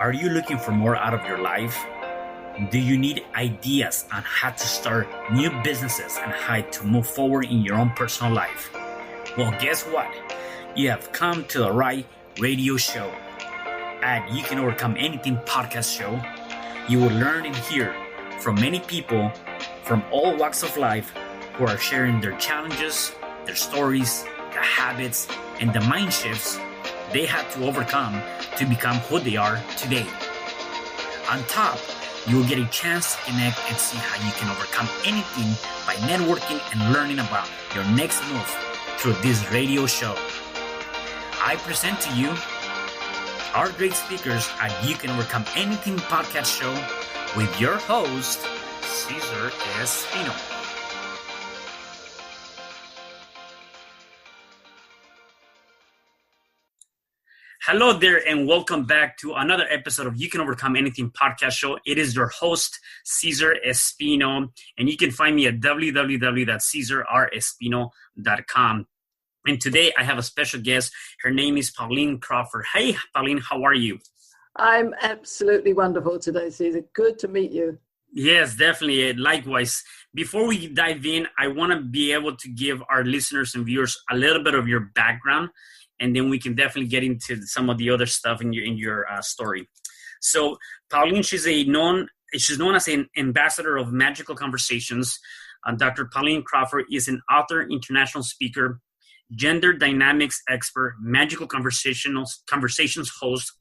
Are you looking for more out of your life? Do you need ideas on how to start new businesses and how to move forward in your own personal life? Well, guess what? You have come to the right radio show. At You Can Overcome Anything podcast show, you will learn and hear from many people from all walks of life who are sharing their challenges, their stories, the habits, and the mind shifts they had to overcome to become who they are today. On top, you will get a chance to connect and see how you can overcome anything by networking and learning about your next move through this radio show. I present to you our great speakers at You Can Overcome Anything podcast show with your host, Cesar Espino. Hello there, and welcome back to another episode of You Can Overcome Anything podcast show. It is your host, Cesar Espino, and you can find me at www.cesarrespino.com. And today I have a special guest. Her name is Pauline Crawford. Hey, Pauline, how are you? I'm absolutely wonderful today, Cesar. Good to meet you. Yes, definitely. Likewise. Before we dive in, I want to be able to give our listeners and viewers a little bit of your background, and then we can definitely get into some of the other stuff in your story. So, Pauline, she's known as an ambassador of magical conversations. Dr. Pauline Crawford is an author, international speaker, gender dynamics expert, magical conversations host,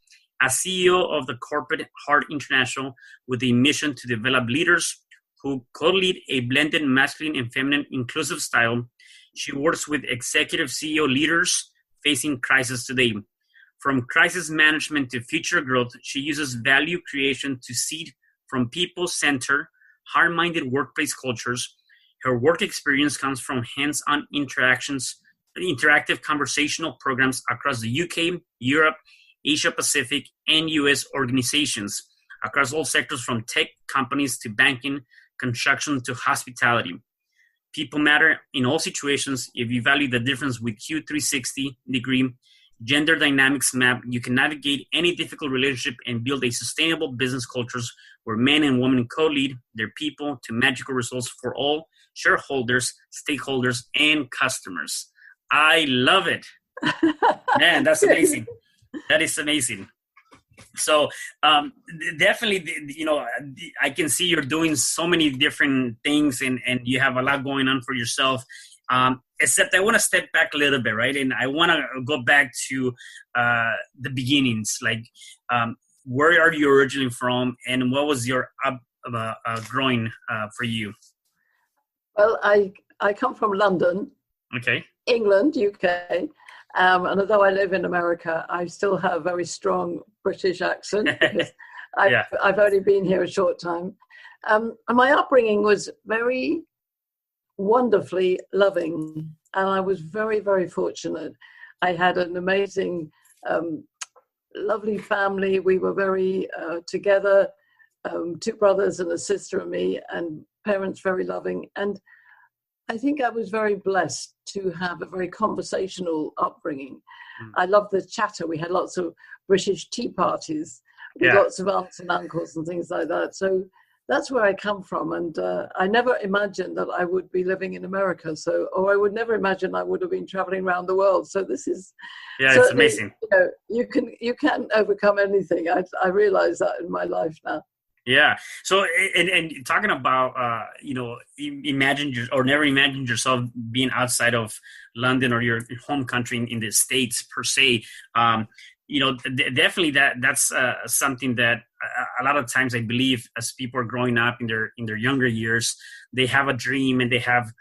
a CEO of the Corporate Heart International with a mission to develop leaders who co-lead a blended masculine and feminine inclusive style. She works with executive CEO leaders facing crisis today. From crisis management to future growth, she uses value creation to seed from people-centered, hard-minded workplace cultures. Her work experience comes from hands-on interactive conversational programs across the UK, Europe, Asia Pacific, and US organizations across all sectors from tech companies to banking, construction to hospitality. People matter in all situations. If you value the difference with Q360-degree gender dynamics map, you can navigate any difficult relationship and build a sustainable business cultures where men and women co-lead their people to magical results for all shareholders, stakeholders, and customers. I love it. Man, that's amazing. That is amazing. So definitely, I can see you're doing so many different things and you have a lot going on for yourself. Except I want to step back a little bit, right? And I want to go back to the beginnings. Like, where are you originally from and what was your growing for you? Well, I come from London. Okay. England, UK. And although I live in America, I still have a very strong British accent because I've only been here a short time. And my upbringing was very wonderfully loving, and I was very, very fortunate. I had an amazing, lovely family. We were very together, two brothers and a sister and me, and parents very loving. And I think I was very blessed to have a very conversational upbringing. I loved the chatter. We had lots of British tea parties with lots of aunts and uncles and things like that. So that's where I come from. And I never imagined that I would be living in America. Or I would never imagine I would have been traveling around the world. So this is it's amazing. You can overcome anything. I realize that in my life now. Yeah. So, and talking about, never imagined yourself being outside of London or your home country in the States per se. Definitely that's something that a lot of times I believe as people are growing up in their younger years, they have a dream and they have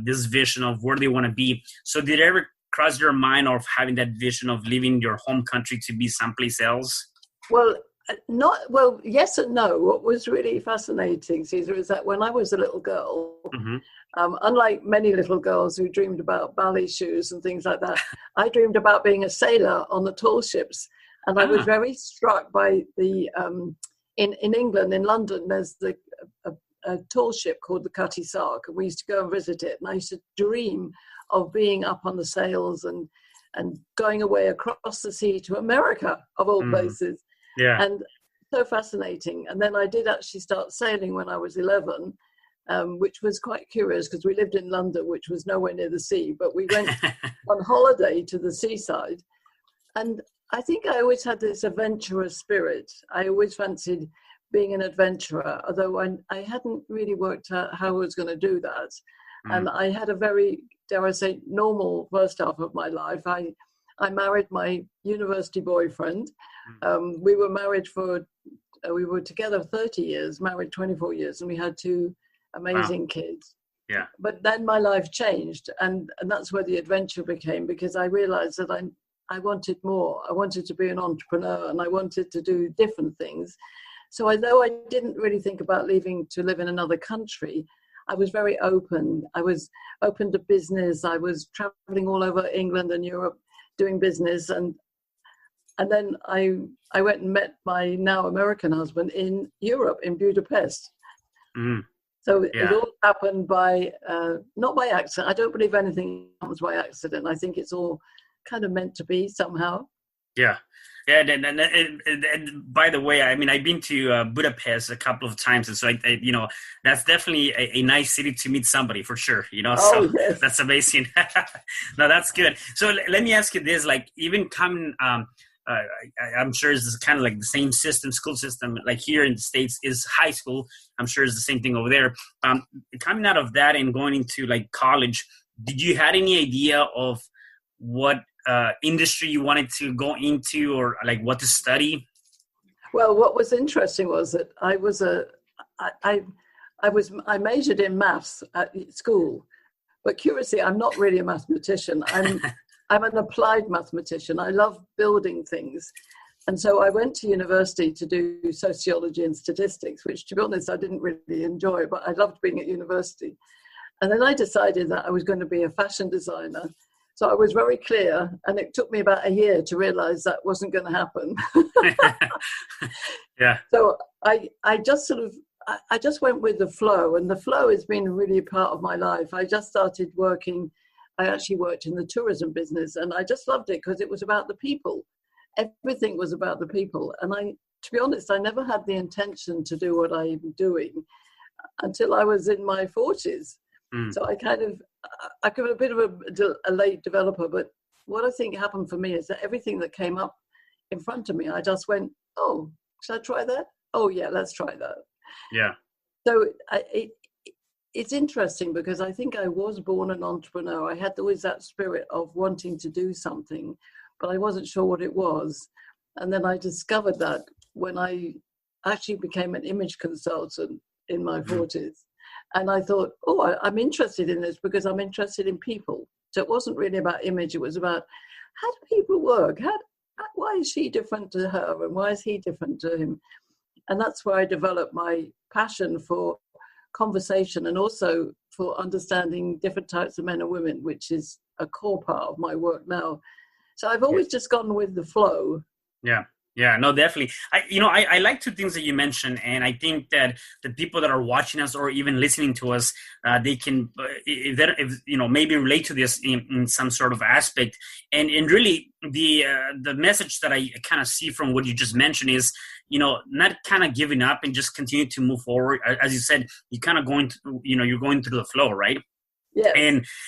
this vision of where they want to be. So did it ever cross your mind of having that vision of leaving your home country to be someplace else? Well, yes and no. What was really fascinating, Cesar, is that when I was a little girl, unlike many little girls who dreamed about ballet shoes and things like that, I dreamed about being a sailor on the tall ships. And I was very struck by the, in England, in London, there's a tall ship called the Cutty Sark, and we used to go and visit it. And I used to dream of being up on the sails and going away across the sea to America, of all places. Yeah. And so fascinating. And then I did actually start sailing when I was 11, which was quite curious because we lived in London, which was nowhere near the sea, but we went on holiday to the seaside. And I think I always had this adventurous spirit. I always fancied being an adventurer, although I hadn't really worked out how I was going to do that. And I had a very, dare I say, normal first half of my life. I married my university boyfriend. We were married we were together 30 years, married 24 years, and we had 2 amazing kids. Yeah. But then my life changed, and that's where the adventure became, because I realized that I wanted more. I wanted to be an entrepreneur, and I wanted to do different things. So although I didn't really think about leaving to live in another country, I was very open. I was open to business. I was traveling all over England and Europe doing business. And then I went and met my now American husband in Europe, in Budapest. So it all happened not by accident. I don't believe anything happens by accident. I think it's all kind of meant to be somehow. Yeah. Yeah, and by the way, I mean, I've been to Budapest a couple of times, and so that's definitely a nice city to meet somebody for sure. Yes. That's amazing. No, that's good. So let me ask you this: like, even coming, I'm sure it's kind of like the same school system, like here in the States is high school. I'm sure it's the same thing over there. Coming out of that and going into like college, did you had any idea of what industry you wanted to go into, or like what to study? Well, what was interesting was that I majored in maths at school, but curiously, I'm not really a mathematician. I'm an applied mathematician. I love building things. And so I went to university to do sociology and statistics, which, to be honest, I didn't really enjoy, but I loved being at university. And then I decided that I was going to be a fashion designer. So I was very clear, and it took me about a year to realize that wasn't going to happen. Yeah. So I just went with the flow, and the flow has been really part of my life. I just started working. I actually worked in the tourism business, and I just loved it because it was about the people. Everything was about the people. And to be honest, I never had the intention to do what I'm doing until I was in my 40s. So I could be a bit of a late developer, but what I think happened for me is that everything that came up in front of me, I just went, oh, should I try that? Oh yeah, let's try that. Yeah. So it's interesting because I think I was born an entrepreneur. I had always that spirit of wanting to do something, but I wasn't sure what it was. And then I discovered that when I actually became an image consultant in my 40s. And I thought, I'm interested in this because I'm interested in people. So it wasn't really about image. It was about, how do people work? Why is she different to her? And why is he different to him? And that's where I developed my passion for conversation and also for understanding different types of men and women, which is a core part of my work now. So I've always just gone with the flow. Yeah. Yeah, no, definitely. I like 2 things that you mentioned, and I think that the people that are watching us or even listening to us, they can, maybe relate to this in some sort of aspect. And really, the message that I kind of see from what you just mentioned is, not kind of giving up and just continue to move forward. As you said, you kind of you're going through the flow, right? Yeah.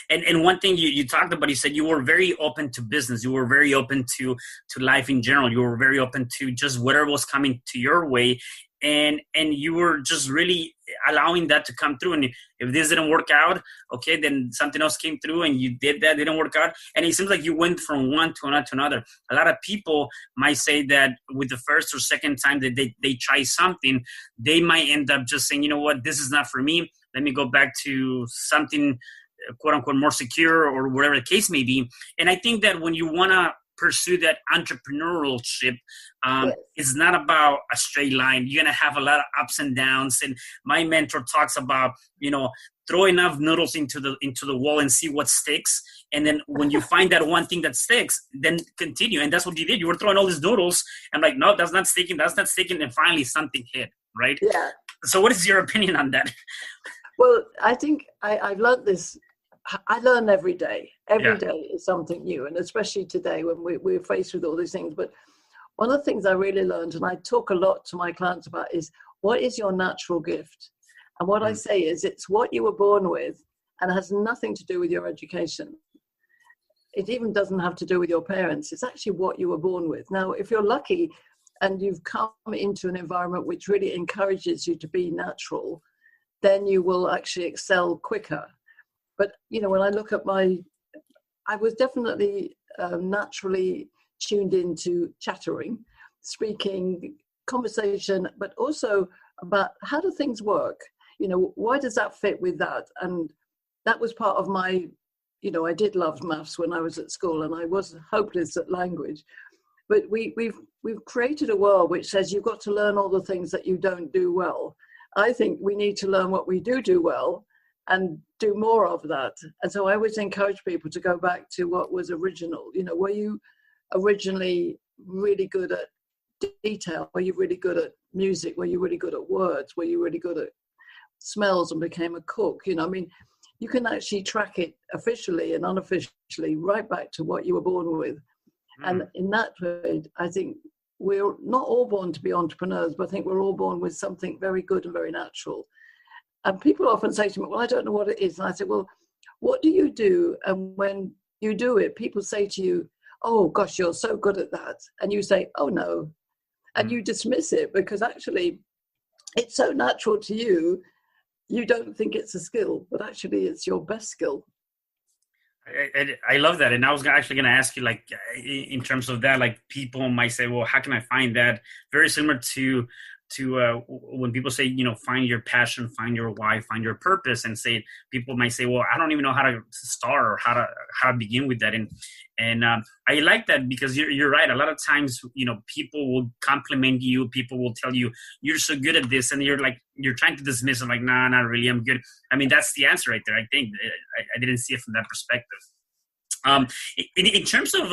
And one thing you talked about, you said you were very open to business. You were very open to life in general. You were very open to just whatever was coming to your way. And you were just really allowing that to come through. And if this didn't work out, okay, then something else came through and you did that, didn't work out. And it seems like you went from one to another. A lot of people might say that with the first or second time that they try something, they might end up just saying, you know what, this is not for me. Let me go back to something, quote unquote, more secure or whatever the case may be. And I think that when you want to pursue that entrepreneurship, it's not about a straight line. You're going to have a lot of ups and downs. And my mentor talks about, throw enough noodles into the wall and see what sticks. And then when you find that one thing that sticks, then continue. And that's what you did. You were throwing all these noodles. I'm like, no, that's not sticking. That's not sticking. And finally something hit, right? Yeah. So what is your opinion on that? Well, I think I've learned this. I learn every day. Every day is something new. And especially today when we're faced with all these things. But one of the things I really learned, and I talk a lot to my clients about, is what is your natural gift? And what I say is it's what you were born with and has nothing to do with your education. It even doesn't have to do with your parents. It's actually what you were born with. Now, if you're lucky and you've come into an environment which really encourages you to be natural, then you will actually excel quicker. But, you know, when I look at I was definitely naturally tuned into chattering, speaking, conversation, but also about how do things work? You know, why does that fit with that? And that was part of my, you know, I did love maths when I was at school, and I was hopeless at language. But we've created a world which says you've got to learn all the things that you don't do well. I think we need to learn what we do well and do more of that. And so I always encourage people to go back to what was original. You know, were you originally really good at detail? Were you really good at music? Were you really good at words? Were you really good at smells and became a cook? You know, I mean, you can actually track it officially and unofficially right back to what you were born with. And in that way, I think we're not all born to be entrepreneurs, but I think we're all born with something very good and very natural. And people often say to me, well, I don't know what it is. And I say, well, what do you do? And when you do it, people say to you, oh, gosh, you're so good at that. And you say, oh, no. And you dismiss it because actually it's so natural to you. You don't think it's a skill, but actually it's your best skill. I love that. And I was actually going to ask you, like, in terms of that, like, people might say, well, how can I find that? Very similar to when people say, you know, find your passion, find your why, find your purpose, and say, people might say, well, I don't even know how to start or how to begin with that. And I like that because you're right. A lot of times, you know, people will compliment you. People will tell you, you're so good at this. And you're trying to dismiss it, like, nah, not really. I'm good. I mean, that's the answer right there. I think I didn't see it from that perspective. In terms of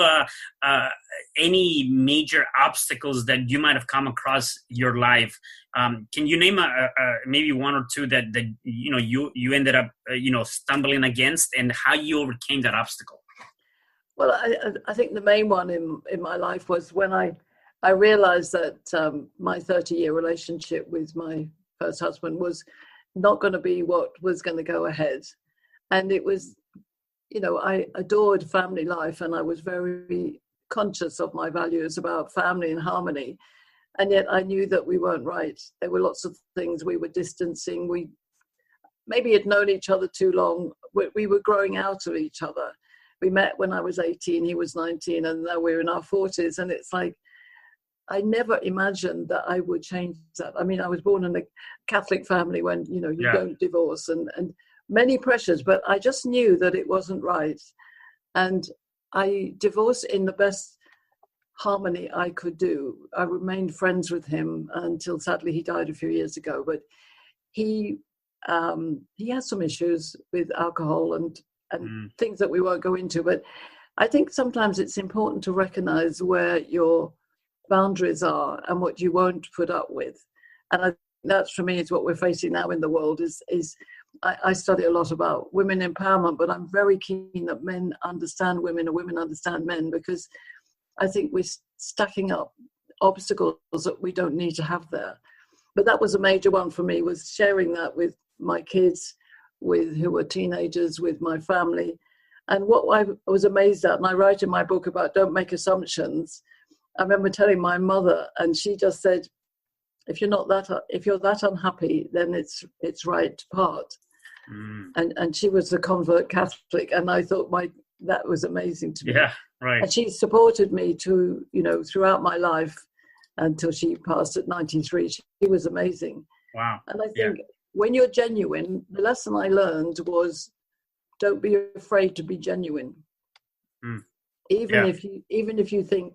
any major obstacles that you might have come across your life, can you name maybe one or two that you know you ended up stumbling against, and how you overcame that obstacle? Well, I think the main one in my life was when I realized that my 30-year relationship with my first husband was not going to be what was going to go ahead, and it was. You know, I adored family life, and I was very conscious of my values about family and harmony. And yet I knew that we weren't right. There were lots of things we were distancing. We maybe had known each other too long. We were growing out of each other. We met when I was 18, he was 19, and now we're in our 40s. And it's like, I never imagined that I would change that. I mean, I was born in a Catholic family when, you know, you don't divorce and many pressures, but I just knew that it wasn't right. And I divorced in the best harmony I could do. I remained friends with him until sadly he died a few years ago, but he had some issues with alcohol and things that we won't go into. But I think sometimes it's important to recognize where your boundaries are and what you won't put up with. And that's, for me, is what we're facing now in the world is I study a lot about women empowerment, but I'm very keen that men understand women and women understand men, because I think we're stacking up obstacles that we don't need to have there. But that was a major one for me, was sharing that with my kids, who were teenagers, with my family. And what I was amazed at, and I write in my book about don't make assumptions, I remember telling my mother, and she just said, if you're that unhappy, then it's right to part. And she was a convert Catholic, and I thought that was amazing to me. Yeah, right. And she supported me throughout my life until she passed at 93. She was amazing. Wow. And I think when you're genuine, the lesson I learned was don't be afraid to be genuine. Even if you think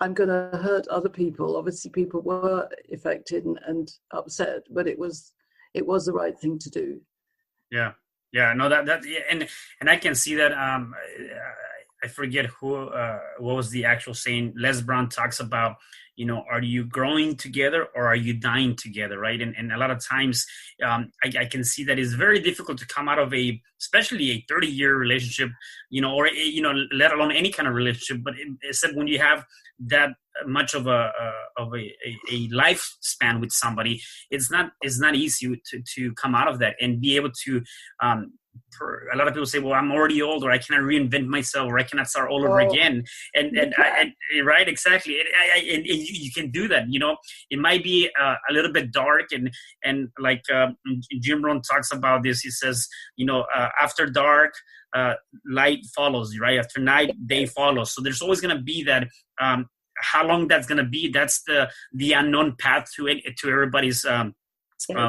I'm going to hurt other people. Obviously, people were affected and upset, but it was the right thing to do. No, and I can see that. I forget what was the actual saying. Les Brown talks about, are you growing together or are you dying together, right? And a lot of times, I can see that it's very difficult to come out of a especially a 30-year relationship, or let alone any kind of relationship. But except when you have that much of a lifespan with somebody, it's not easy to come out of that and be able to. A lot of people say, well, I'm already old, or I cannot reinvent myself, or I cannot start all over again. And right, exactly. And you can do that. It might be a little bit dark, and like Jim Rohn talks about this. He says, after dark, light follows, right? After night, day follows. So there's always going to be that. How long that's going to be, that's the unknown path to everybody's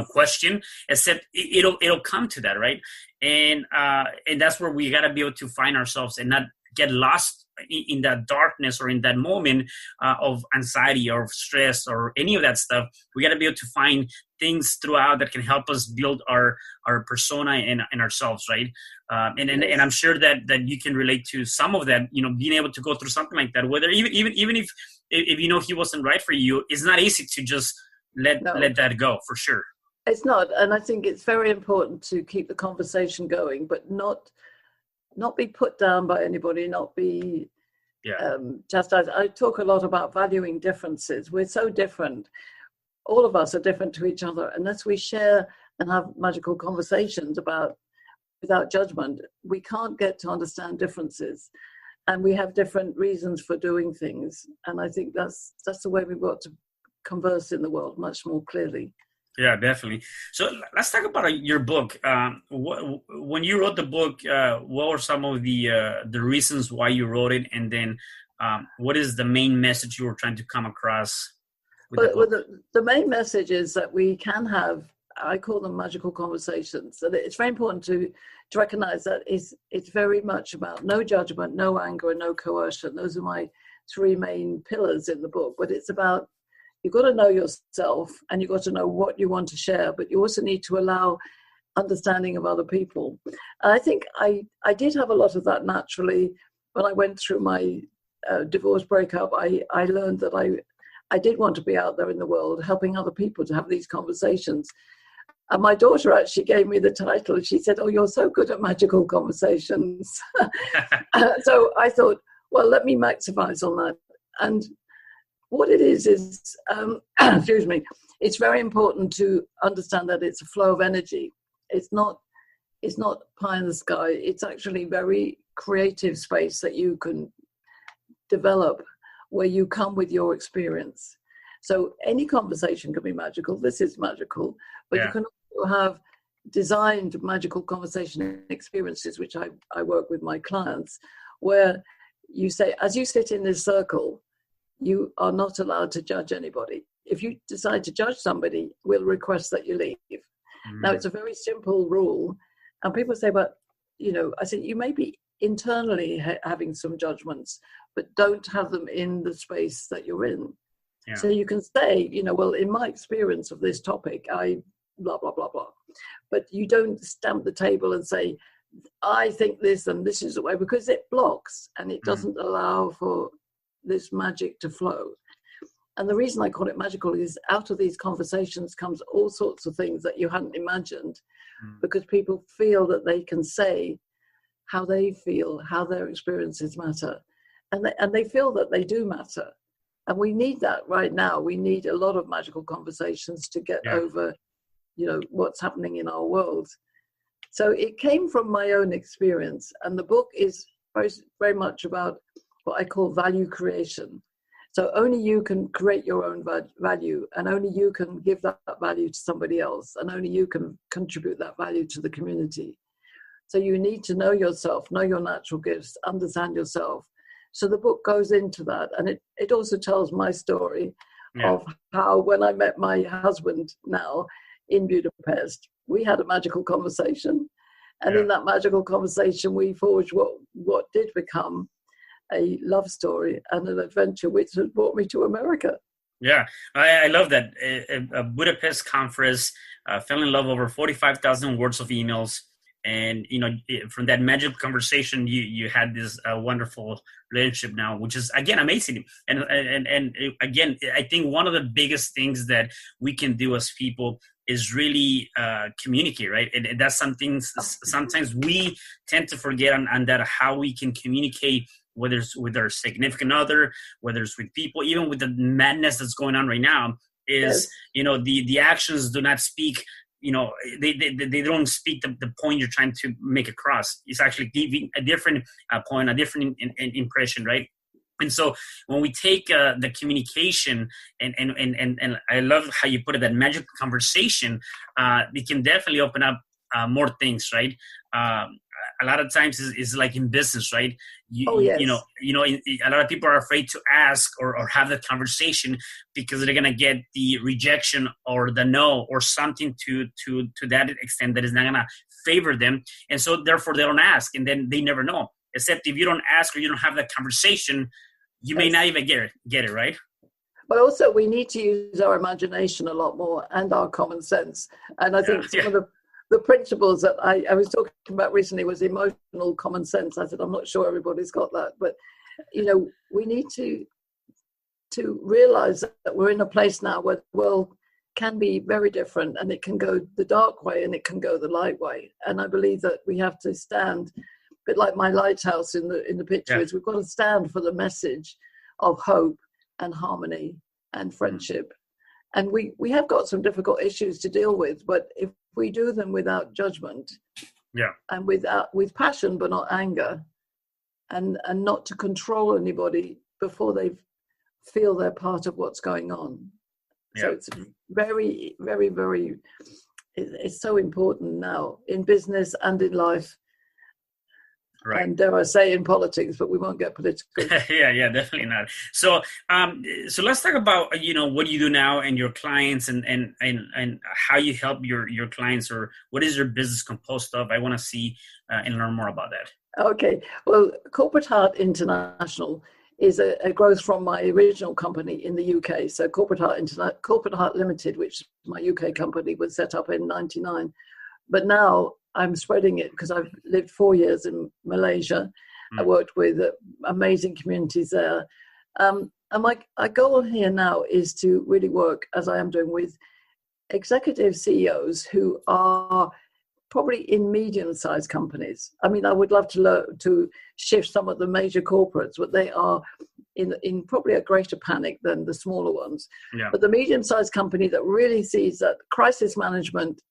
question, except it'll come to that, right? And that's where we got to be able to find ourselves and not get lost in that darkness or in that moment of anxiety or stress or any of that stuff. We got to be able to find things throughout that can help us build our persona and ourselves, right? And I'm sure that you can relate to some of that, being able to go through something like that, whether even if he wasn't right for you, it's not easy to just let that go, for sure. It's not, and I think it's very important to keep the conversation going, but not be put down by anybody, not be chastised. I talk a lot about valuing differences. We're so different. All of us are different to each other. Unless we share and have magical conversations without judgment, we can't get to understand differences. And we have different reasons for doing things. And I think that's the way we've got to converse in the world much more clearly. Yeah, definitely. So let's talk about your book. When you wrote the book, what were some of the reasons why you wrote it? And then what is the main message you were trying to come across with the book? The main message is that we can have, I call them magical conversations. And it's very important to recognize that it's very much about no judgment, no anger, and no coercion. Those are my three main pillars in the book. But it's about, you've got to know yourself and you've got to know what you want to share, but you also need to allow understanding of other people. And I think I did have a lot of that naturally when I went through my divorce breakup. I learned that I did want to be out there in the world helping other people to have these conversations. And my daughter actually gave me the title. She said, "Oh, you're so good at magical conversations." So I thought, well, let me maximize on that. And what it is excuse me, it's very important to understand that it's a flow of energy. It's not pie in the sky. It's actually very creative space that you can develop where you come with your experience. So any conversation can be magical. This is magical, but you can also have designed magical conversation experiences, which I work with my clients, where you say, as you sit in this circle, you are not allowed to judge anybody. If you decide to judge somebody, we'll request that you leave. Mm-hmm. Now, it's a very simple rule. And people say, but, I said, you may be internally having some judgments, but don't have them in the space that you're in. Yeah. So you can say, well, in my experience of this topic, I blah, blah, blah, blah. But you don't stamp the table and say, I think this and this is the way, because it blocks and it doesn't allow for this magic to flow. And the reason I call it magical is out of these conversations comes all sorts of things that you hadn't imagined, because people feel that they can say how they feel, how their experiences matter. And they feel that they do matter. And we need that right now. We need a lot of magical conversations to get over, what's happening in our world. So it came from my own experience. And the book is very, very much about what I call value creation. So only you can create your own value, and only you can give that value to somebody else, and only you can contribute that value to the community. So you need to know yourself, know your natural gifts, understand yourself. So the book goes into that, and it also tells my story of how, when I met my husband now in Budapest, we had a magical conversation. And in that magical conversation, we forged what did become a love story and an adventure, which has brought me to America. Yeah, I love that. A Budapest conference, fell in love over 45,000 words of emails. And, from that magical conversation, you had this wonderful relationship now, which is, again, amazing. And again, I think one of the biggest things that we can do as people is really communicate, right? And that's something sometimes we tend to forget on that, how we can communicate, whether it's with our significant other, whether it's with people, even with the madness that's going on right now, is, the actions do not speak, they don't speak the point you're trying to make across. It's actually giving a different point, a different impression, right? And so when we take the communication and I love how you put it, that magical conversation, it can definitely open up more things, right? A lot of times is like in business, right? Yes. A lot of people are afraid to ask or have that conversation because they're gonna get the rejection or the no or something to that extent that is not gonna favor them, and so therefore they don't ask, and then they never know. Except if you don't ask or you don't have that conversation, you may not even get it, right? But also we need to use our imagination a lot more and our common sense. And I think some of the principles that I was talking about recently was emotional common sense. I said, I'm not sure everybody's got that, but, we need to realize that we're in a place now where the world can be very different, and it can go the dark way and it can go the light way. And I believe that we have to stand, a bit like my lighthouse in the picture is, we've got to stand for the message of hope and harmony and friendship. And we have got some difficult issues to deal with, but if we do them without judgment, and with passion but not anger, and not to control anybody before they feel they're part of what's going on. So it's very, very, very, it's so important now in business and in life. Right. And dare I say in politics, but we won't get political. yeah, definitely not. So let's talk about, what you do now and your clients and how you help your clients, or what is your business composed of? I want to see and learn more about that. Okay. Well, Corporate Heart International is a growth from my original company in the UK. So Corporate Heart Limited, which is my UK company, was set up in 1999. But now I'm spreading it because I've lived 4 years in Malaysia. I worked with amazing communities there. And my goal here now is to really work, as I am doing, with executive CEOs who are probably in medium-sized companies. I mean, I would love to shift some of the major corporates, but they are in probably a greater panic than the smaller ones. Yeah. But the medium-sized company that really sees that crisis management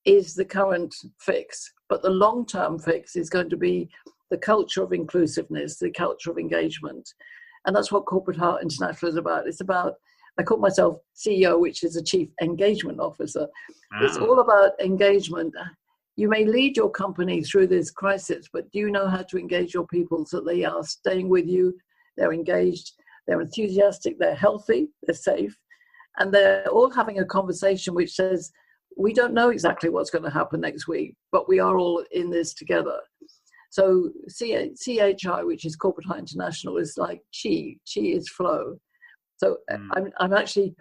is the current fix, but the long-term fix is going to be the culture of inclusiveness, the culture of engagement. And that's what Corporate Heart International is about. It's about, I call myself CEO, which is a Chief Engagement Officer. Wow. It's all about engagement. You may lead your company through this crisis, but do you know how to engage your people so they are staying with you, they're engaged, they're enthusiastic, they're healthy, they're safe, and they're all having a conversation which says, we don't know exactly what's going to happen next week, but we are all in this together. So CHI, which is Corporate Heart International, is like chi. Chi is flow. So I'm actually,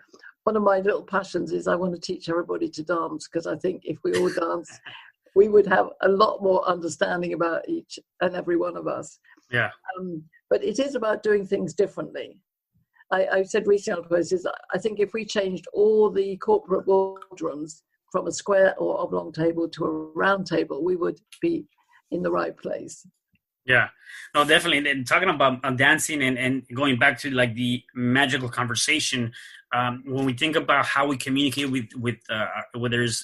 one of my little passions is I want to teach everybody to dance, because I think if we all dance, we would have a lot more understanding about each and every one of us. Yeah. But it is about doing things differently. I said recently on posts, I think if we changed all the corporate boardrooms from a square or oblong table to a round table, we would be in the right place. Yeah, no, definitely. And talking about dancing and going back to like the magical conversation, when we think about how we communicate with whether it's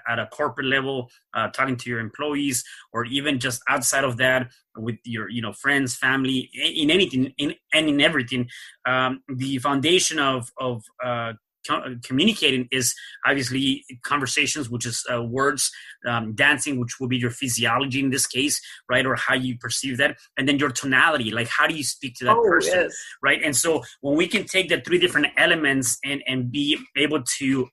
at a corporate level, talking to your employees, or even just outside of that with your friends, family, in anything, in everything, the foundation of communicating is obviously conversations, which is words, dancing, which will be your physiology in this case, right? Or how you perceive that. And then your tonality, like how do you speak to that person, yes. Right? And so when we can take the three different elements and be able to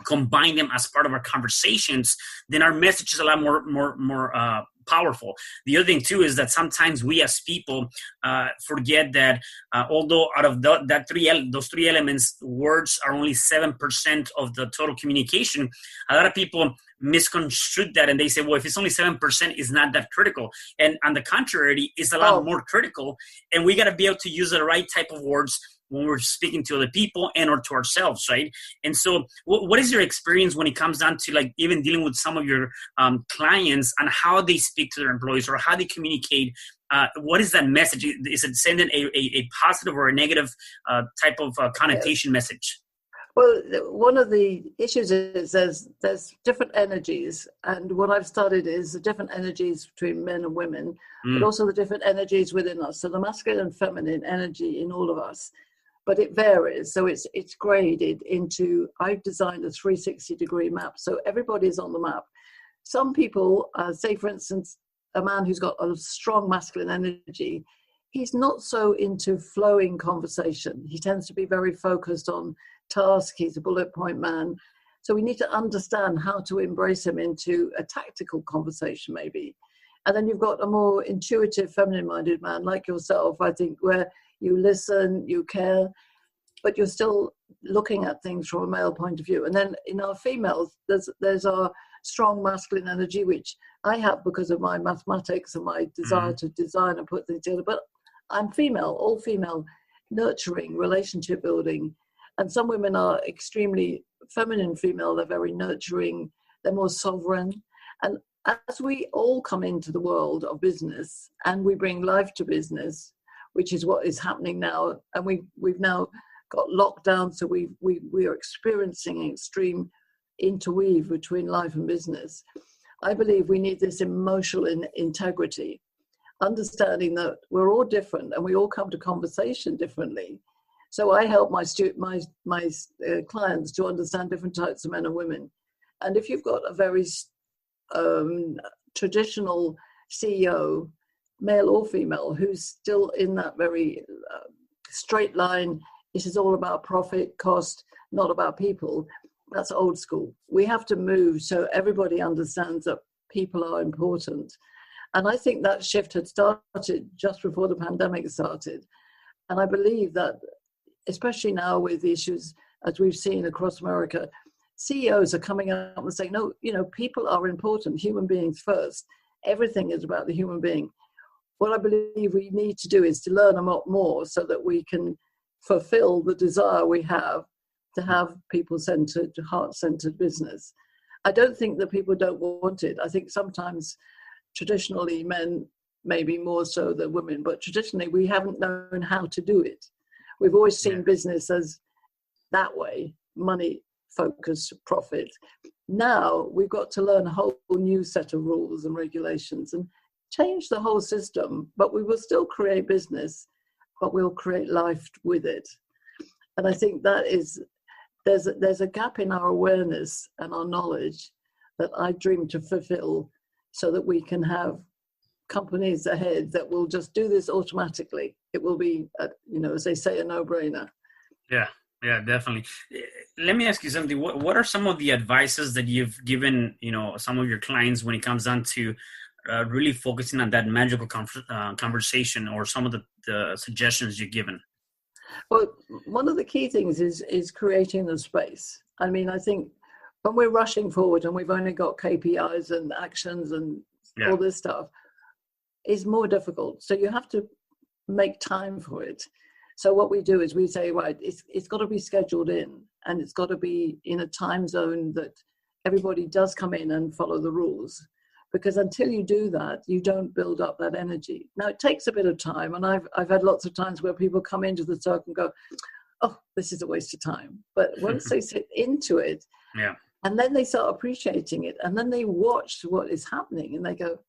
combine them as part of our conversations, then our message is a lot more powerful. The other thing too is that sometimes we as people forget that although out of those three elements, words are only 7% of the total communication. A lot of people misconstrue that and they say, well, if it's only 7%, it's not that critical. And on the contrary, it's a lot more critical. And we got to be able to use the right type of words when we're speaking to other people and or to ourselves, right? And so what is your experience when it comes down to like even dealing with some of your clients and how they speak to their employees or how they communicate? What is that message? Is it sending a positive or a negative type of connotation message? Well, one of the issues is there's different energies, and what I've studied is the different energies between men and women, but also the different energies within us. So the masculine and feminine energy in all of us, but it varies. So it's graded into. I've designed a 360-degree map, so everybody's on the map. Some people, say for instance, a man who's got a strong masculine energy, he's not so into flowing conversation. He tends to be very focused on task. He's a bullet point man. So we need to understand how to embrace him into a tactical conversation maybe. And then you've got a more intuitive, feminine-minded man like yourself, I think, where you listen, you care, but you're still looking at things from a male point of view. And then in our females, there's our strong masculine energy, which I have because of my mathematics and my desire to design and put things together. But I'm female, all female, nurturing, relationship building. And some women are extremely feminine female. They're very nurturing. They're more sovereign. And as we all come into the world of business and we bring life to business, which is what is happening now, and we've now got lockdown, so we are experiencing extreme interweave between life and business. I believe we need this emotional integrity, understanding that we're all different and we all come to conversation differently. So I help my clients to understand different types of men and women. And if you've got a very traditional CEO, male or female, who's still in that very straight line, this is all about profit, cost, not about people, that's old school. We have to move so everybody understands that people are important. And I think that shift had started just before the pandemic started. And I believe that, especially now with the issues as we've seen across America, CEOs are coming up and saying, no, people are important, human beings first. Everything is about the human being. What I believe we need to do is to learn a lot more so that we can fulfill the desire we have to have people-centered, heart-centered business. I don't think that people don't want it. I think sometimes traditionally men maybe more so than women, but traditionally we haven't known how to do it. We've always seen business as that way, money, focus, profit. Now we've got to learn a whole new set of rules and regulations and change the whole system, but we will still create business, but we'll create life with it. And I think that is, there's a gap in our awareness and our knowledge that I dream to fulfill so that we can have companies ahead that will just do this automatically. It will be, as they say, a no-brainer. Yeah, definitely. Let me ask you something. What are some of the advices that you've given, some of your clients when it comes down to really focusing on that magical conversation, or some of the suggestions you've given? Well, one of the key things is creating the space. I mean, I think when we're rushing forward and we've only got KPIs and actions and all this stuff, it's more difficult. So you have to make time for it. So what we do is we say, right, it's got to be scheduled in, and it's got to be in a time zone that everybody does come in and follow the rules. Because until you do that, you don't build up that energy. Now, it takes a bit of time, and I've had lots of times where people come into the circle and go, oh, this is a waste of time. But once they sit into it, and then they start appreciating it, and then they watch what is happening, and they go,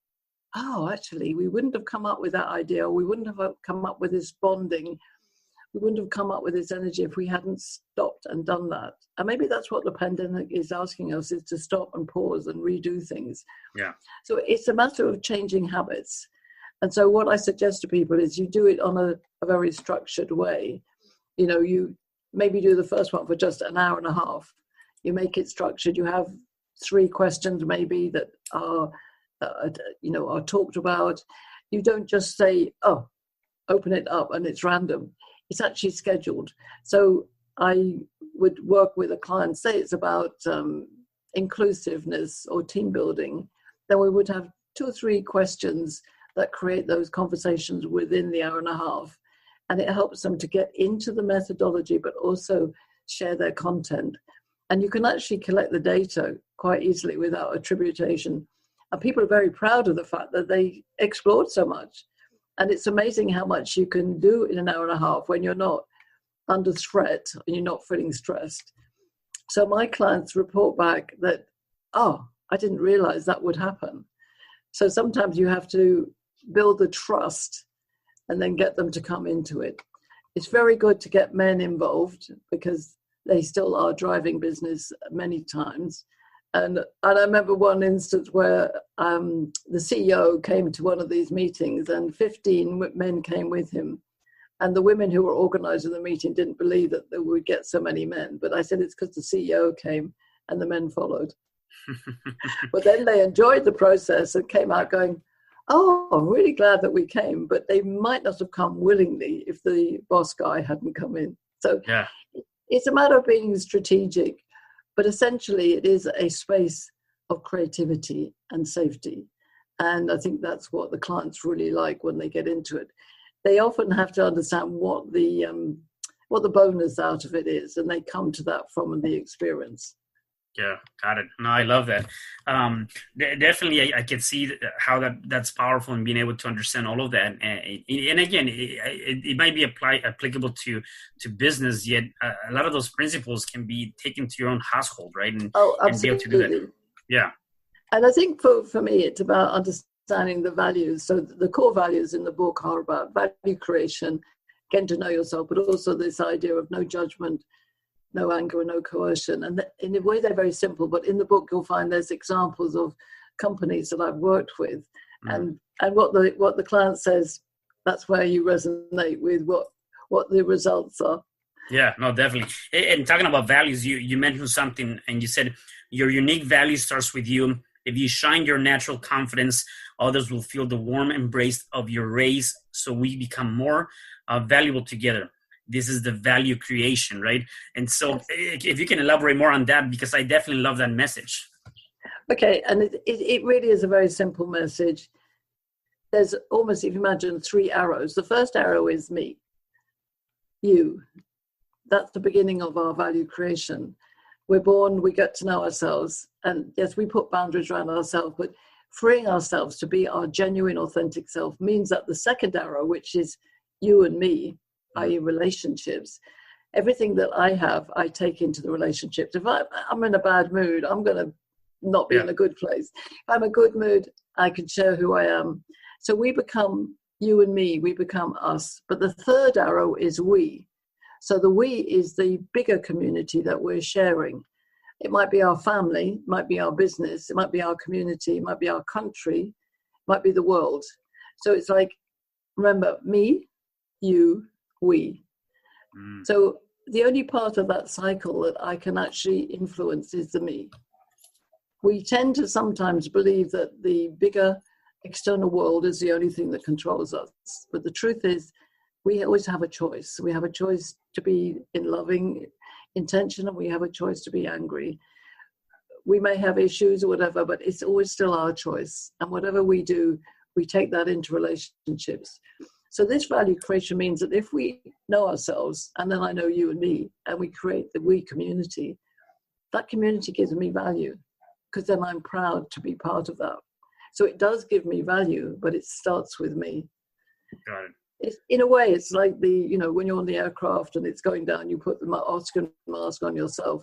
oh, actually, we wouldn't have come up with that idea, or we wouldn't have come up with this bonding, we wouldn't have come up with this energy if we hadn't stopped and done that. And maybe that's what the pandemic is asking us, is to stop and pause and redo things. So it's a matter of changing habits. And so what I suggest to people is you do it on a very structured way. You maybe do the first one for just an hour and a half. You make it structured. You have 3 questions maybe that are talked about. You don't just say, oh, open it up and it's random. It's actually scheduled. So I would work with a client, say it's about inclusiveness or team building, then we would have 2 or 3 questions that create those conversations within the hour and a half. and it helps them to get into the methodology, but also share their content. And you can actually collect the data quite easily without attribution. And people are very proud of the fact that they explored so much. And it's amazing how much you can do in an hour and a half when you're not under threat and you're not feeling stressed. So my clients report back that, oh, I didn't realize that would happen. So sometimes you have to build the trust and then get them to come into it. It's very good to get men involved because they still are driving business many times. And I remember one instance where the CEO came to one of these meetings and 15 men came with him. And the women who were organizing the meeting didn't believe that they would get so many men. But I said it's because the CEO came and the men followed. But then they enjoyed the process and came out going, oh, I'm really glad that we came. But they might not have come willingly if the boss guy hadn't come in. So yeah. It's a matter of being strategic. But essentially, it is a space of creativity and safety. And I think that's what the clients really like when they get into it. They often have to understand what the bonus out of it is, and they come to that from the experience. Yeah, got it. No, I love that. Definitely, I can see how that's powerful and being able to understand all of that. And again, it might be applicable to business, yet a lot of those principles can be taken to your own household, right? And be able to do that. Yeah. And I think for me, it's about understanding the values. So the core values in the book are about value creation, getting to know yourself, but also this idea of no judgment, no anger, and no coercion. And in a way, they're very simple. But in the book, you'll find there's examples of companies that I've worked with, and what the client says. That's where you resonate with what the results are. Yeah, no, definitely. And talking about values, you mentioned something, and you said your unique value starts with you. If you shine your natural confidence, others will feel the warm embrace of your rays. So we become more valuable together. This is the value creation, right? And so if you can elaborate more on that, because I definitely love that message. Okay, and it really is a very simple message. There's almost, if you imagine, 3 arrows. The first arrow is me, you. That's the beginning of our value creation. We're born, we get to know ourselves. And yes, we put boundaries around ourselves, but freeing ourselves to be our genuine, authentic self means that the second arrow, which is you and me, i.e. relationships, everything that I have, I take into the relationships. If I'm in a bad mood, I'm going to not be in a good place. If I'm in a good mood, I can share who I am. So we become you and me, we become us. But the third arrow is we. So the we is the bigger community that we're sharing. It might be our family, it might be our business, it might be our community, it might be our country, it might be the world. So it's like, remember, me, you, we. So the only part of that cycle that I can actually influence is the me. We tend to sometimes believe that the bigger external world is the only thing that controls us. But the truth is, we always have a choice. We have a choice to be in loving intention, and we have a choice to be angry. We may have issues or whatever, but it's always still our choice. And whatever we do, we take that into relationships. So this value creation means that if we know ourselves, and then I know you and me, and we create the we community, that community gives me value, because then I'm proud to be part of that. So it does give me value, but it starts with me. Got it. In a way, it's like when you're on the aircraft and it's going down, you put the oxygen mask on yourself.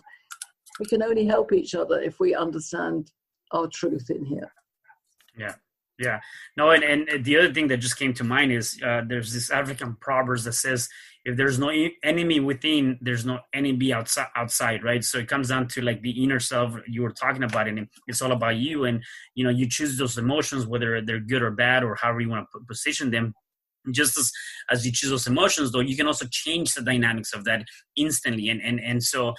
We can only help each other if we understand our truth in here. Yeah. No, and the other thing that just came to mind is there's this African proverb that says, if there's no enemy within, there's no enemy outside, right? So it comes down to like the inner self you were talking about, and it's all about you. And, you choose those emotions, whether they're good or bad or however you want to position them. Just as you choose those emotions, though, you can also change the dynamics of that instantly. And so,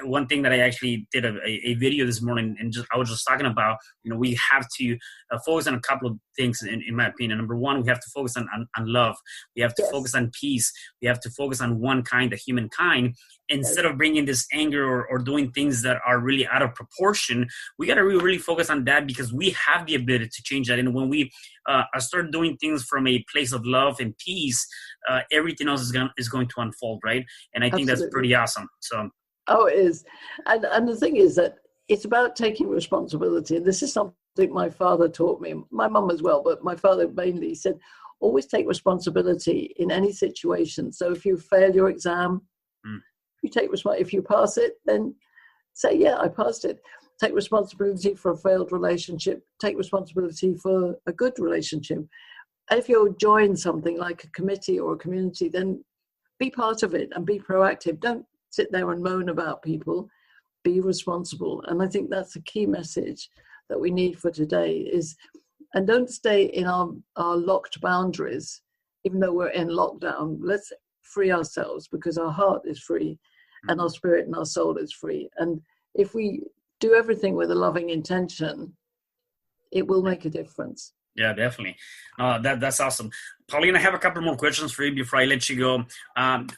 one thing that I actually did a video this morning, and I was just talking about, we have to focus on a couple of things, in my opinion. Number one, we have to focus on love. We have to focus on peace. We have to focus on one kind, the humankind, instead of bringing this anger or doing things that are really out of proportion. We got to really focus on that, because we have the ability to change that. And when we start doing things from a place of love and peace, everything else is going to unfold, right? And I think that's pretty awesome. So, it is. And the thing is that it's about taking responsibility. And this is something my father taught me, my mum as well, but my father mainly said, always take responsibility in any situation. So if you fail your exam, you take responsibility. If you pass it, then say, yeah, I passed it. Take responsibility for a failed relationship. Take responsibility for a good relationship. And if you're joining something like a committee or a community, then be part of it and be proactive. Don't sit there and moan about people. Be responsible. And I think that's a key message that we need for today and don't stay in our locked boundaries, even though we're in lockdown. Let's free ourselves, because our heart is free and our spirit and our soul is free. And if we do everything with a loving intention, it will make a difference. Yeah, definitely. That's awesome. Pauline, I have a couple more questions for you before I let you go.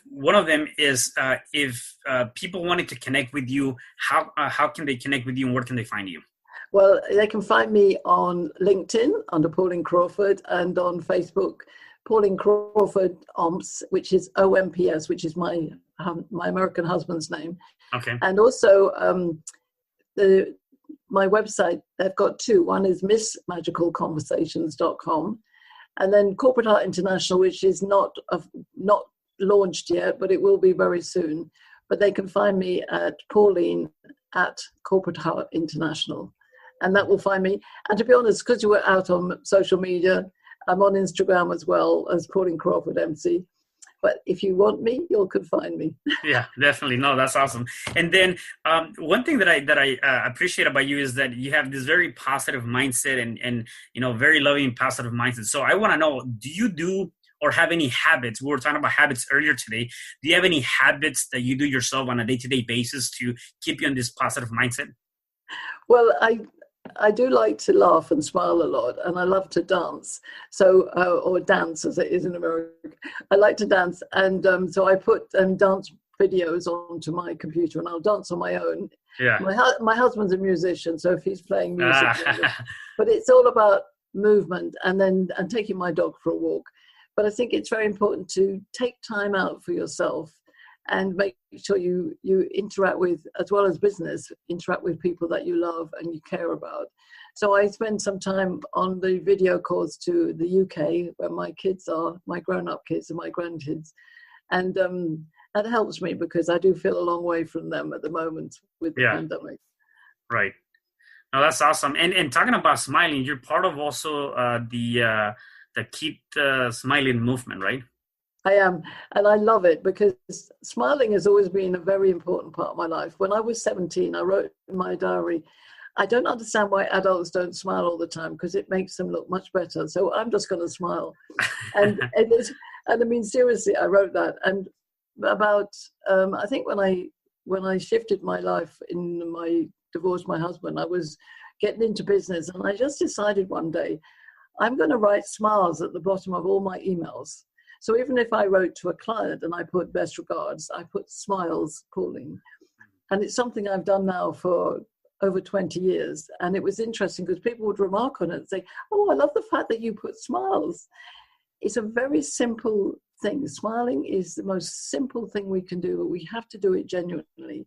One of them is, if people wanted to connect with you, how can they connect with you, and where can they find you? Well, they can find me on LinkedIn under Pauline Crawford, and on Facebook, Pauline Crawford-Omps, which is OMPS, which is my American husband's name. Okay. And also my website, they've got two. One is missmagicalconversations.com, and then Corporate Heart International, which is not launched yet, but it will be very soon. But they can find me at Pauline at Corporate Heart International, and that will find me. And to be honest, because you were out on social media, I'm on Instagram as well as Pauline Crawford-MC. But if you want me, you can find me. Yeah, definitely. No, that's awesome. And then one thing that I appreciate about you is that you have this very positive mindset and very loving, positive mindset. So I want to know, do you do or have any habits? We were talking about habits earlier today. Do you have any habits that you do yourself on a day-to-day basis to keep you in this positive mindset? Well, I do like to laugh and smile a lot, and I love to dance. So, or dance as it is in America. I like to dance, and so I put dance videos onto my computer, and I'll dance on my own. Yeah. My husband's a musician, so if he's playing music, but it's all about movement and taking my dog for a walk. But I think it's very important to take time out for yourself and make sure you interact with, as well as business, interact with people that you love and you care about. So I spend some time on the video calls to the UK, where my kids are, my grown-up kids and my grandkids. And that helps me, because I do feel a long way from them at the moment with the pandemic. Right. No, that's awesome. And talking about smiling, you're part of also the Keep Smiling movement, right? I am, and I love it, because smiling has always been a very important part of my life. When I was 17, I wrote in my diary, I don't understand why adults don't smile all the time, because it makes them look much better. So I'm just going to smile. And I mean, seriously, I wrote that. And about, I think when I shifted my life divorced my husband, I was getting into business, and I just decided one day, I'm going to write smiles at the bottom of all my emails. So even if I wrote to a client and I put best regards, I put smiles, Pauline. And it's something I've done now for over 20 years. And it was interesting, because people would remark on it and say, oh, I love the fact that you put smiles. It's a very simple thing. Smiling is the most simple thing we can do, but we have to do it genuinely.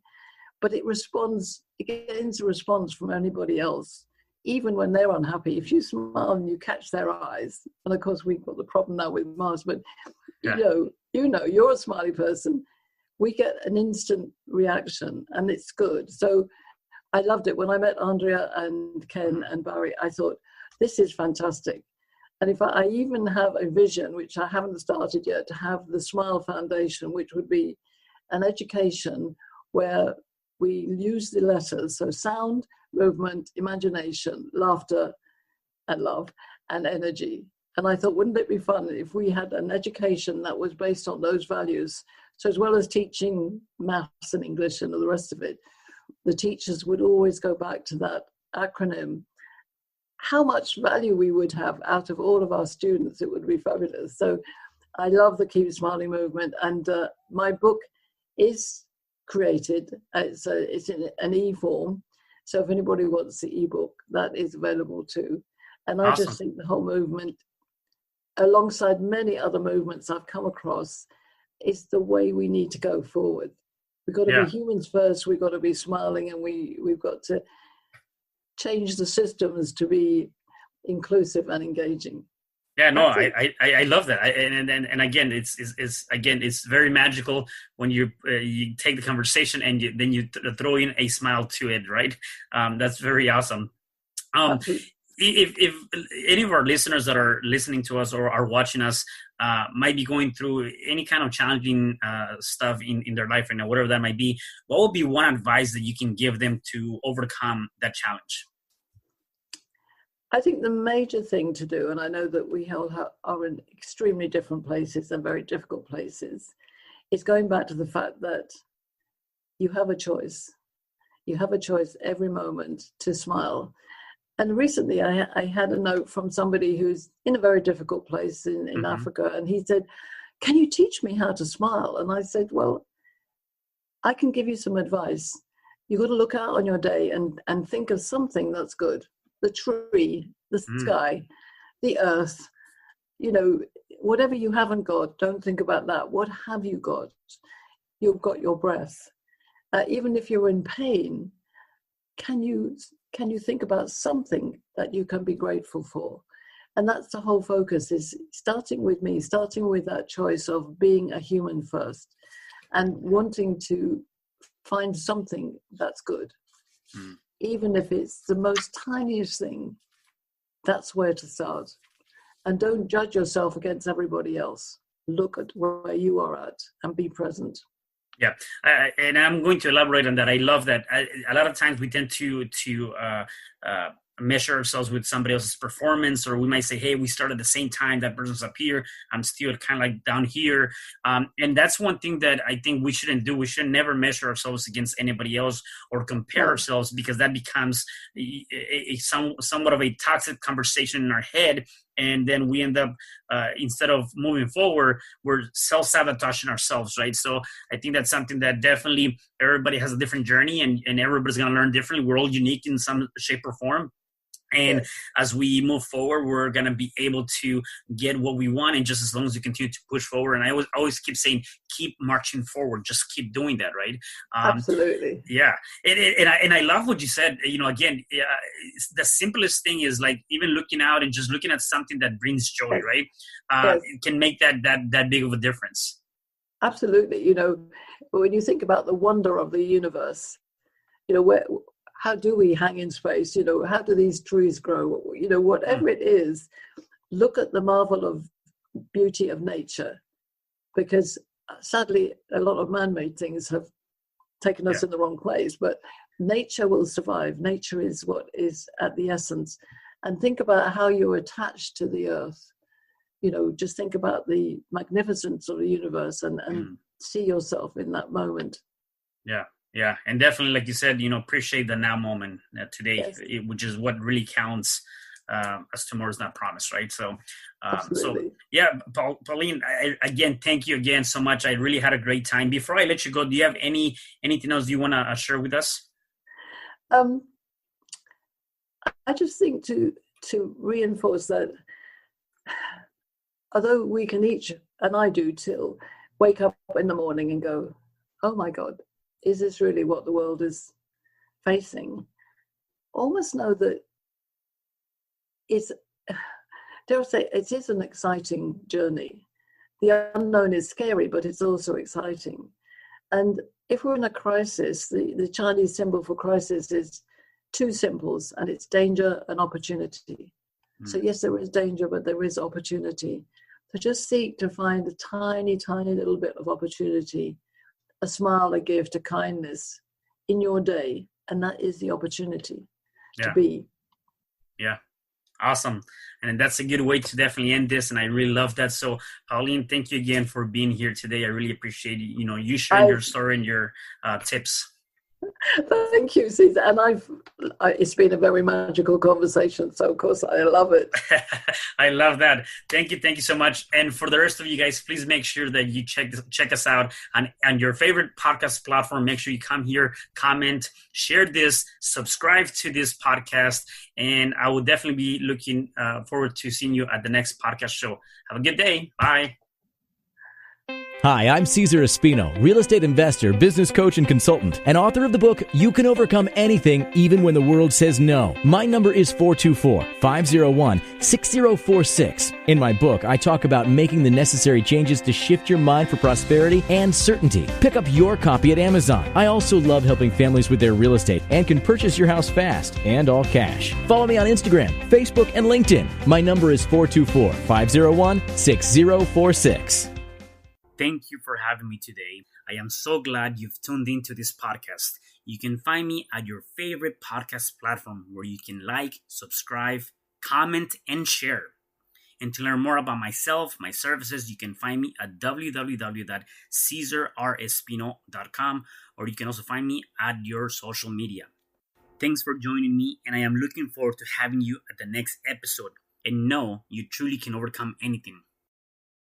But it gains a response from anybody else. Even when they're unhappy, if you smile and you catch their eyes, and of course we've got the problem now with masks, but you know, you're a smiley person, we get an instant reaction, and it's good. So I loved it. When I met Andrea and Ken and Barry, I thought, this is fantastic. And if I even have a vision, which I haven't started yet, to have the Smile Foundation, which would be an education where we use the letters, so sound, movement, imagination, laughter, and love, and energy. And I thought, wouldn't it be fun if we had an education that was based on those values, So as well as teaching maths and English and all the rest of it, the teachers would always go back to that acronym. How much value we would have out of all of our students, it would be fabulous. So I love the Keep Smiling movement, and my book is created. It's in an e-form. So if anybody wants the e-book, that is available too. And I Awesome. just think the whole movement, alongside many other movements I've come across, is the way we need to go forward. We've got to be humans first. We've got to be smiling, and we've got to change the systems to be inclusive and engaging. Yeah, no, I love that. And again, it's very magical when you take the conversation and then you throw in a smile to it, right? That's very awesome. If any of our listeners that are listening to us or are watching us might be going through any kind of challenging stuff in their life right now, whatever that might be, what would be one advice that you can give them to overcome that challenge? I think the major thing to do, and I know that we all are in extremely different places and very difficult places, is going back to the fact that you have a choice. You have a choice every moment to smile. And recently I had a note from somebody who's in a very difficult place in Africa, and he said, "Can you teach me how to smile?" And I said, "Well, I can give you some advice. You've got to look out on your day and think of something that's good. The tree, the sky, the earth, whatever you haven't got, don't think about that. What have you got? You've got your breath. Even if you're in pain, can you think about something that you can be grateful for?" And that's the whole focus, is starting with me, starting with that choice of being a human first and wanting to find something that's good. Even if it's the most tiniest thing, that's where to start. And don't judge yourself against everybody else. Look at where you are at and be present. Yeah, and I'm going to elaborate on that. I love that. A lot of times we tend to measure ourselves with somebody else's performance, or we might say, "Hey, we started at the same time. That person's up here. I'm still kind of like down here." And that's one thing that I think we shouldn't do. We should never measure ourselves against anybody else or compare ourselves, because that becomes somewhat of a toxic conversation in our head. And then we end up, instead of moving forward, we're self-sabotaging ourselves, right? So I think that's something that definitely everybody has a different journey, and everybody's going to learn differently. We're all unique in some shape or form. And as we move forward, we're going to be able to get what we want. And just as long as we continue to push forward, and I always keep saying, keep marching forward, just keep doing that, right? Absolutely. Yeah. And I love what you said. Again, the simplest thing is like even looking out and just looking at something that brings joy, right? It can make that big of a difference. Absolutely. When you think about the wonder of the universe, how do we hang in space? How do these trees grow? Whatever it is, look at the marvel of beauty of nature, because sadly, a lot of man-made things have taken us in the wrong place, but nature will survive. Nature is what is at the essence. And think about how you're attached to the earth. Just think about the magnificence of the universe and see yourself in that moment. Yeah, and definitely, like you said, appreciate the now moment today, which is what really counts, as tomorrow's not promised, right? So, Pauline, again, thank you again so much. I really had a great time. Before I let you go, do you have anything else you want to share with us? I just think to reinforce that, although we can each, and I do too, wake up in the morning and go, "Oh my God, is this really what the world is facing?" Almost know that dare I say, it is an exciting journey. The unknown is scary, but it's also exciting. And if we're in a crisis, the Chinese symbol for crisis is two symbols, and it's danger and opportunity. So yes, there is danger, but there is opportunity. So just seek to find a tiny, tiny little bit of opportunity, a smile, a gift, a kindness in your day, and that is the opportunity to be. Yeah. Awesome. And that's a good way to definitely end this. And I really love that. So Pauline, thank you again for being here today. I really appreciate you sharing your story and your tips. Thank you, Cesar. And it's been a very magical conversation. So, of course, I love it. I love that. Thank you so much. And for the rest of you guys, please make sure that you check us out on your favorite podcast platform. Make sure you come here, comment, share this, subscribe to this podcast. And I will definitely be looking forward to seeing you at the next podcast show. Have a good day. Bye. Hi, I'm Cesar Espino, real estate investor, business coach, and consultant, and author of the book, You Can Overcome Anything, Even When the World Says No. My number is 424-501-6046. In my book, I talk about making the necessary changes to shift your mind for prosperity and certainty. Pick up your copy at Amazon. I also love helping families with their real estate and can purchase your house fast and all cash. Follow me on Instagram, Facebook, and LinkedIn. My number is 424-501-6046. Thank you for having me today. I am so glad you've tuned into this podcast. You can find me at your favorite podcast platform where you can like, subscribe, comment, and share. And to learn more about myself, my services, you can find me at www.cesarrespino.com, or you can also find me at your social media. Thanks for joining me, and I am looking forward to having you at the next episode. And know you truly can overcome anything.